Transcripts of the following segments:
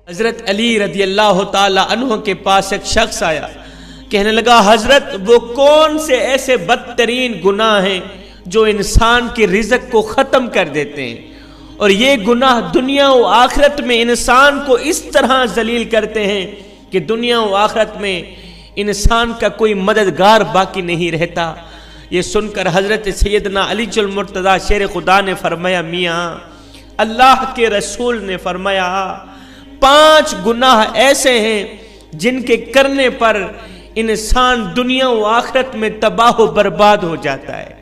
حضرت علی رضی اللہ تعالی عنہ کے پاس ایک شخص آیا، کہنے لگا حضرت وہ کون سے ایسے بدترین گناہ ہیں جو انسان کے رزق کو ختم کر دیتے ہیں، اور یہ گناہ دنیا و آخرت میں انسان کو اس طرح ذلیل کرتے ہیں کہ دنیا و آخرت میں انسان کا کوئی مددگار باقی نہیں رہتا۔ یہ سن کر حضرت سیدنا علی المرتضیٰ شیر خدا نے فرمایا، میاں اللہ کے رسول نے فرمایا 5 گناہ ایسے ہیں جن کے کرنے پر انسان دنیا و آخرت میں تباہ و برباد ہو جاتا ہے۔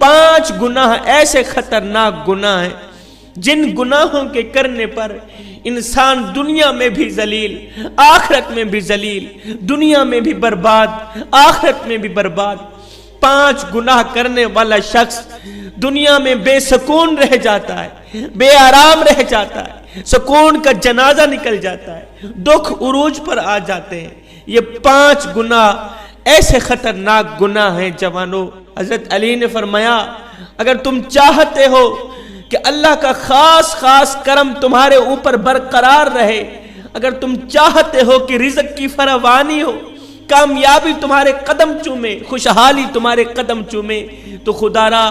5 گناہ ایسے خطرناک گناہ ہیں جن گناہوں کے کرنے پر انسان دنیا میں بھی ذلیل، آخرت میں بھی ذلیل، دنیا میں بھی برباد، آخرت میں بھی برباد۔ 5 گناہ کرنے والا شخص دنیا میں بے سکون رہ جاتا ہے، بے آرام رہ جاتا ہے، سکون کا جنازہ نکل جاتا ہے، دکھ عروج پر آ جاتے ہیں۔ یہ 5 گناہ ایسے خطرناک گناہ ہیں جوانوں۔ حضرت علی نے فرمایا اگر تم چاہتے ہو کہ اللہ کا خاص کرم تمہارے اوپر برقرار رہے، اگر تم چاہتے ہو کہ رزق کی فراوانی ہو، کامیابی تمہارے قدم چومے، خوشحالی تمہارے قدم چومے، تو خدا را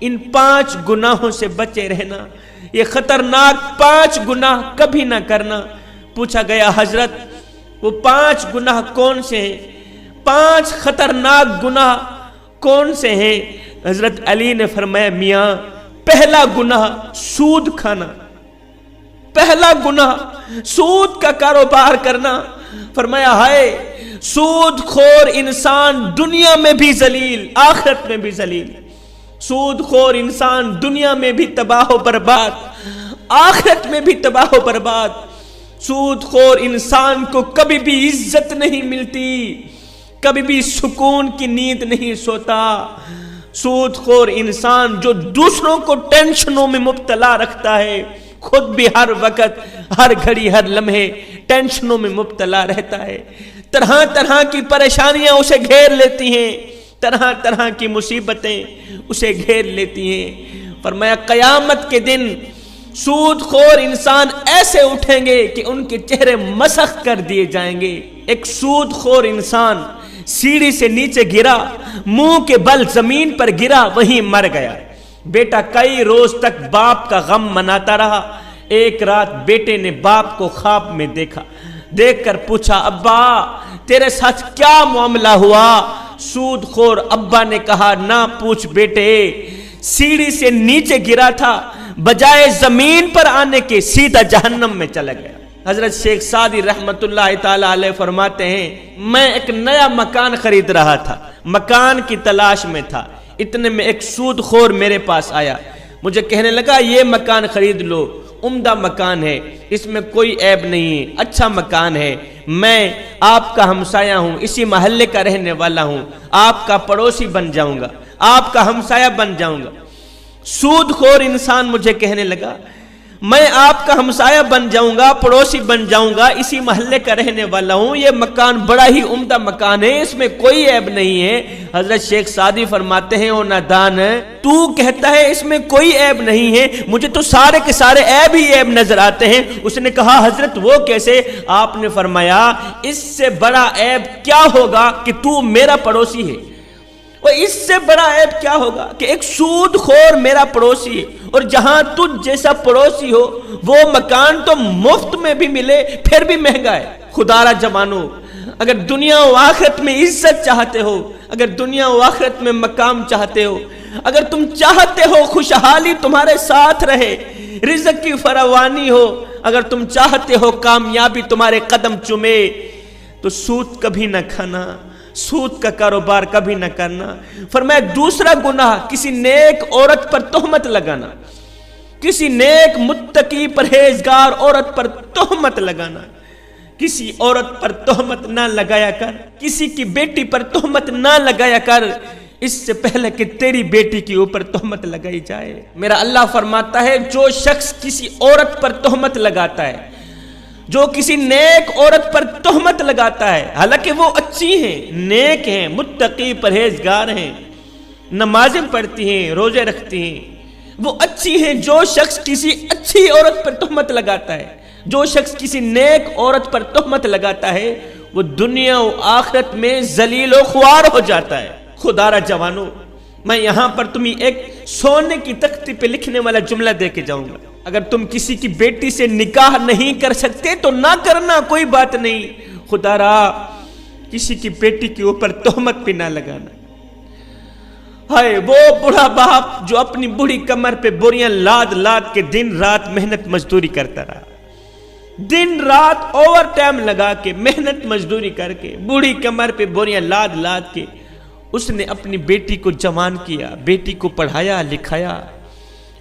ان 5 گناہوں سے بچے رہنا۔ یہ خطرناک 5 گناہ کبھی نہ کرنا۔ پوچھا گیا حضرت وہ 5 گناہ کون سے ہیں؟ 5 خطرناک گناہ کون سے ہیں؟ حضرت علی نے فرمایا میاں پہلا گناہ سود کھانا، پہلا گناہ سود کا کاروبار کرنا۔ فرمایا ہائے سود خور انسان دنیا میں بھی ذلیل، آخرت میں بھی ذلیل۔ سود خور انسان دنیا میں بھی تباہ و برباد، آخرت میں بھی تباہ و برباد۔ سود خور انسان کو کبھی بھی عزت نہیں ملتی، کبھی بھی سکون کی نیند نہیں سوتا۔ سود خور انسان جو دوسروں کو ٹینشنوں میں مبتلا رکھتا ہے، خود بھی ہر وقت، ہر گھڑی، ہر لمحے ٹینشنوں میں مبتلا رہتا ہے۔ طرح طرح کی پریشانیاں اسے گھیر لیتی ہیں، طرح طرح کی مصیبتیں اسے گھیر لیتی ہیں۔ فرمایا قیامت کے دن سود خور انسان ایسے اٹھیں گے کہ ان کے چہرے مسخ کر دیے جائیں گے۔ ایک سود خور انسان سیڑھی سے نیچے گرا، منہ کے بل زمین پر گرا، وہیں مر گیا۔ بیٹا کئی روز تک باپ کا غم مناتا رہا۔ ایک رات بیٹے نے باپ کو خواب میں دیکھا، دیکھ کر پوچھا ابا تیرے ساتھ کیا معاملہ ہوا؟ سود خور ابا نے کہا نہ پوچھ بیٹے، سیڑھی سے نیچے گرا تھا، بجائے زمین پر آنے کے سیدھا جہنم میں چلا گیا۔ حضرت شیخ سعدی رحمت اللہ تعالی علیہ فرماتے ہیں میں ایک نیا مکان خرید رہا تھا، مکان کی تلاش میں تھا، اتنے میں ایک سود خور میرے پاس آیا، مجھے کہنے لگا یہ مکان خرید لو، عمدہ مکان ہے، اس میں کوئی عیب نہیں ہے، اچھا مکان ہے، میں آپ کا ہمسایہ ہوں، اسی محلے کا رہنے والا ہوں، آپ کا پڑوسی بن جاؤں گا، آپ کا ہمسایہ بن جاؤں گا۔ سود خور انسان مجھے کہنے لگا میں آپ کا ہمسایہ بن جاؤں گا، پڑوسی بن جاؤں گا، اسی محلے کا رہنے والا ہوں، یہ مکان بڑا ہی عمدہ مکان ہے، اس میں کوئی عیب نہیں ہے۔ حضرت شیخ سعدی فرماتے ہیں او نادان تو کہتا ہے اس میں کوئی عیب نہیں ہے، مجھے تو سارے کے سارے عیب ہی عیب نظر آتے ہیں۔ اس نے کہا حضرت وہ کیسے؟ آپ نے فرمایا اس سے بڑا عیب کیا ہوگا کہ تو میرا پڑوسی ہے، اور اس سے بڑا عیب کیا ہوگا کہ ایک سود خور میرا پڑوسی ہے، اور جہاں تجھ جیسا پڑوسی ہو وہ مکان تو مفت میں بھی ملے پھر بھی مہنگا ہے۔ خدا را جوانو اگر دنیا و آخرت میں عزت چاہتے ہو، اگر دنیا و آخرت میں مقام چاہتے ہو، اگر تم چاہتے ہو خوشحالی تمہارے ساتھ رہے، رزق کی فراوانی ہو، اگر تم چاہتے ہو کامیابی تمہارے قدم چومے، تو سود کبھی نہ کھانا، سود کا کاروبار کبھی نہ کرنا۔ فرمایا دوسرا گناہ کسی نیک عورت پر تہمت لگانا، کسی نیک متقی پرہیزگار عورت پر تہمت لگانا۔ کسی عورت پر تہمت نہ لگایا کر، کسی کی بیٹی پر تہمت نہ لگایا کر، اس سے پہلے کہ تیری بیٹی کے اوپر تہمت لگائی جائے۔ میرا اللہ فرماتا ہے جو شخص کسی عورت پر تہمت لگاتا ہے، جو کسی نیک عورت پر تہمت لگاتا ہے، حالانکہ وہ اچھی ہیں، نیک ہیں، متقی پرہیزگار ہیں، نمازیں پڑھتی ہیں، روزے رکھتی ہیں، وہ اچھی ہیں۔ جو شخص کسی اچھی عورت پر تہمت لگاتا ہے، جو شخص کسی نیک عورت پر تہمت لگاتا ہے وہ دنیا و آخرت میں ذلیل و خوار ہو جاتا ہے۔ خدا را جوانو، میں یہاں پر تمہیں ایک سونے کی تختی پہ لکھنے والا جملہ دے کے جاؤں گا۔ اگر تم کسی کی بیٹی سے نکاح نہیں کر سکتے تو نہ کرنا، کوئی بات نہیں، خدا را کسی کی بیٹی کے اوپر تہمت بھی نہ لگانا۔ ہائے وہ بوڑھا باپ جو اپنی بوڑھی کمر پہ بوریاں لاد لاد کے دن رات محنت مزدوری کرتا رہا، دن رات اوور ٹائم لگا کے محنت مزدوری کر کے بوڑھی کمر پہ بوریاں لاد لاد کے اس نے اپنی بیٹی کو جوان کیا، بیٹی کو پڑھایا لکھایا۔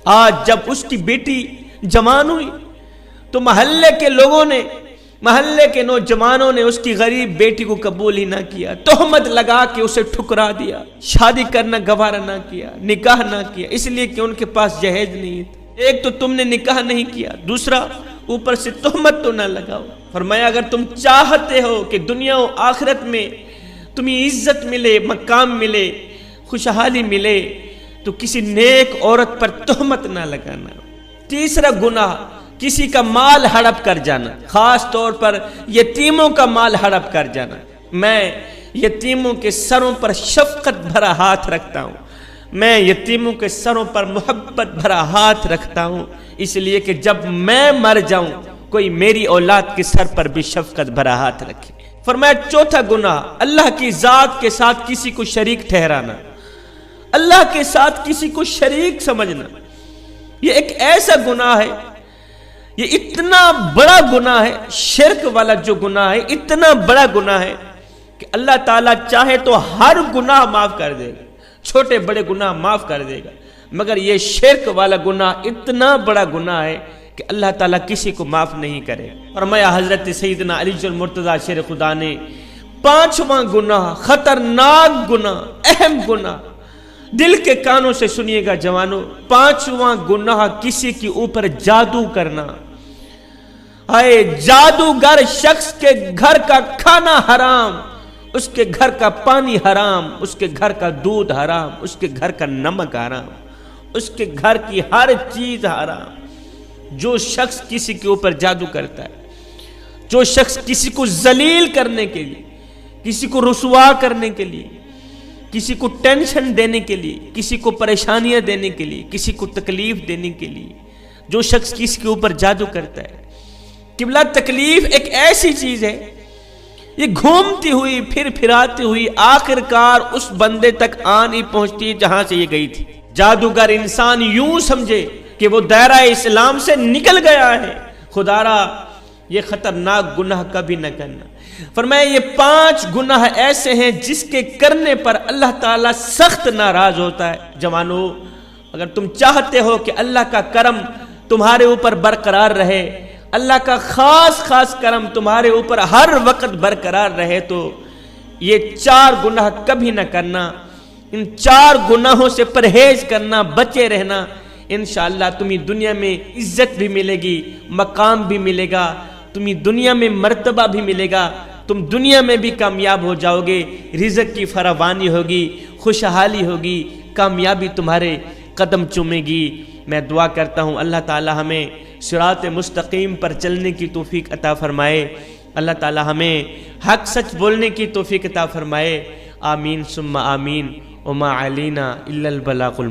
آج جب اس کی بیٹی جوان ہوئی تو محلے کے لوگوں نے، محلے کے نوجوانوں نے اس کی غریب بیٹی کو قبول ہی نہ کیا، تہمت لگا کے اسے ٹھکرا دیا، شادی کرنا گوارا نہ کیا، نکاح نہ کیا، اس لیے کہ ان کے پاس جہیز نہیں تھا۔ ایک تو تم نے نکاح نہیں کیا، دوسرا اوپر سے تہمت تو نہ لگاؤ۔ فرمایا اگر تم چاہتے ہو کہ دنیا و آخرت میں تمہیں عزت ملے، مقام ملے، خوشحالی ملے تو کسی نیک عورت پر تہمت نہ لگانا۔ تیسرا گناہ کسی کا مال ہڑپ کر جانا، خاص طور پر یتیموں کا مال ہڑپ کر جانا۔ میں یتیموں کے سروں پر شفقت بھرا ہاتھ رکھتا ہوں، میں یتیموں کے سروں پر محبت بھرا ہاتھ رکھتا ہوں، اس لیے کہ جب میں مر جاؤں کوئی میری اولاد کے سر پر بھی شفقت بھرا ہاتھ رکھے۔ فرمایا چوتھا گناہ اللہ کی ذات کے ساتھ کسی کو شریک ٹھہرانا، اللہ کے ساتھ کسی کو شریک سمجھنا۔ یہ ایک ایسا گناہ ہے، یہ اتنا بڑا گناہ ہے، شرک والا جو گناہ ہے اتنا بڑا گناہ ہے کہ اللہ تعالیٰ چاہے تو ہر گناہ معاف کر دے گا، چھوٹے بڑے گناہ معاف کر دے گا، مگر یہ شرک والا گناہ اتنا بڑا گناہ ہے کہ اللہ تعالیٰ کسی کو معاف نہیں کرے۔ فرمایا حضرت سیدنا علی المرتضیٰ شیر خدا نے پانچواں گناہ، خطرناک گناہ، اہم گناہ، دل کے کانوں سے سنیے گا جوانوں، پانچواں گناہ کسی کے اوپر جادو کرنا۔ ہائے جادوگر شخص کے گھر کا کھانا حرام، اس کے گھر کا پانی حرام، اس کے گھر کا دودھ حرام، اس کے گھر کا نمک حرام، اس کے گھر کی ہر چیز حرام۔ جو شخص کسی کے اوپر جادو کرتا ہے، جو شخص کسی کو ذلیل کرنے کے لیے، کسی کو رسوا کرنے کے لیے، کسی کو ٹینشن دینے کے لیے، کسی کو پریشانیاں دینے کے لیے، کسی کو تکلیف دینے کے لیے جو شخص کسی کے اوپر جادو کرتا ہے، قبلہ تکلیف ایک ایسی چیز ہے، یہ گھومتی ہوئی پھر پھراتی ہوئی آخر کار اس بندے تک نہیں پہنچتی جہاں سے یہ گئی تھی۔ جادوگر انسان یوں سمجھے کہ وہ دائرہ اسلام سے نکل گیا ہے، خدا را یہ خطرناک گناہ کبھی نہ کرنا۔ فرمایا یہ 5 گناہ ایسے ہیں جس کے کرنے پر اللہ تعالیٰ سخت ناراض ہوتا ہے۔ جوانو اگر تم چاہتے ہو کہ اللہ کا کرم تمہارے اوپر برقرار رہے، اللہ کا خاص کرم تمہارے اوپر ہر وقت برقرار رہے تو یہ 4 گناہ کبھی نہ کرنا، ان 4 گناہوں سے پرہیز کرنا، بچے رہنا۔ انشاءاللہ تمہیں دنیا میں عزت بھی ملے گی، مقام بھی ملے گا، تمہیں دنیا میں مرتبہ بھی ملے گا، تم دنیا میں بھی کامیاب ہو جاؤ گے، رزق کی فراوانی ہوگی، خوشحالی ہوگی، کامیابی تمہارے قدم چومے گی۔ میں دعا کرتا ہوں اللہ تعالی ہمیں صراط مستقیم پر چلنے کی توفیق عطا فرمائے، اللہ تعالی ہمیں حق سچ بولنے کی توفیق عطا فرمائے، آمین ثم آمین، وما علینا الا البلاغ